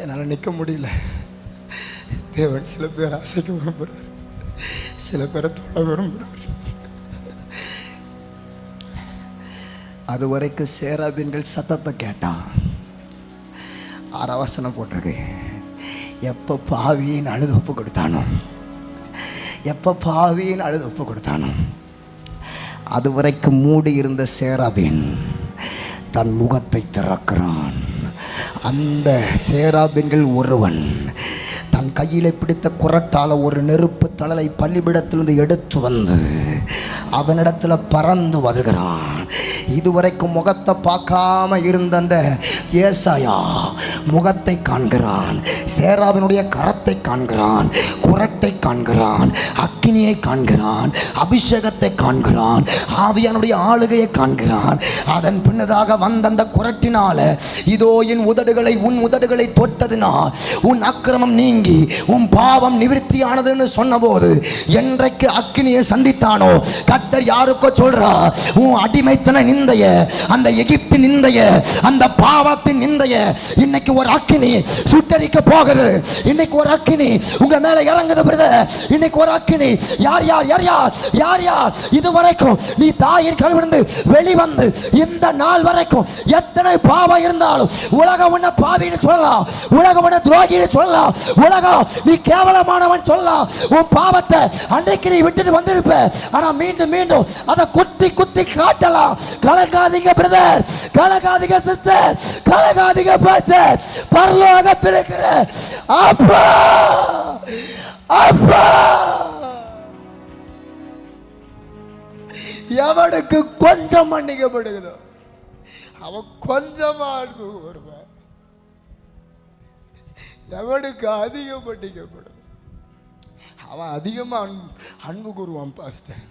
என்னால் நிற்க முடியல. தேவன் சில பேர் அசைக்க விரும்புகிறார், சில பேரை தொட விரும்புகிறார். அது வரைக்கும் சேராபீன்கள் சத்தத்தை கேட்டான். 6 வசனம் போட்டிருக்கு. எப்போ பாவியின் அழுது ஒப்பு கொடுத்தானோ, எப்போ பாவியின் அழுது ஒப்பு கொடுத்தானோ, அது வரைக்கும் மூடி இருந்த சேராபீன் தன் முகத்தை திறக்கிறான். அந்த சேராபீன்கள் ஒருவன் தன் கையில் பிடித்த குரட்டால் ஒரு நெருப்பு தழலை பள்ளிபிடத்திலிருந்து எடுத்து வந்து அவனிடத்தில் பறந்து வருகிறான். இதுவரைக்கும் முகத்தை பார்க்காம இருந்த அந்த ஏசாயா முகத்தை காண்கிறான், சேராபினுடைய கரத்தை காண்கிறான், குரட்டை காண்கிறான், அக்கினியை காண்கிறான், அபிஷேகத்தை காண்கிறான், ஆவியானுடைய ஆளுகையை காண்கிறான். அதன் பின்னதாக வந்த அந்த குரட்டினால இதோ என் உதடுகளை உன் உதடுகளை தொட்டதினால் உன் அக்கிரமம் நீங்கி உன் பாவம் நிவிருத்தியானதுன்னு சொன்னபோது என்றைக்கு அக்கினியை சந்தித்தானோ கர்த்தர் யாருக்கோ சொல்றா, உன் அடிமைத்தன நிந்தைய, அந்த எகிப்து நிந்தைய, அந்த பாவத்தின் நிந்தைய இன்னைக்கு ஒரு அக்கினி சுட்டரிக்க போகுது. இன்னைக்கு ஒரு அக்கினி உங்க மேல இறங்குது பிரதர். இன்னைக்கு ஒரு அக்கினி. யார் யார் யார் யார் யார் யார் இதுவரைக்கும் நீ தாயின் கல்விருந்து வெளிவந்து இந்த நாள் வரைக்கும் எத்தனை பாவம் இருந்தாலும் உலகம் உன்னை பாவின்னு சொல்லலாம், உலகம் உன்னை துரோகின்னு சொல்லலாம், உலகம் நீ கேவலமானவன் சொல்லலாம். உன் பாவத்தை அன்றைக்கு நீ விட்டுட்டு வந்திருப்ப, ஆனா மீண்டும் மீண்டும் அதை குத்தி குத்தி காட்டலாம். கலங்காதீங்க பிரதர், கலங்காதீங்க சிஸ்டர், கலங்காதீங்க பாஸ்டர். பரலோகத்தில் இருக்கிற அப்பா அப்பா எவனுக்கு கொஞ்சம் மன்னிக்கப்படுகிறதோ அவன் கொஞ்சமா அன்பு கூறுவான், எவனுக்கு அதிகம் மன்னிக்கப்படும் அவன் அதிகமா அன்பு கூறுவான் பாஸ்டர்.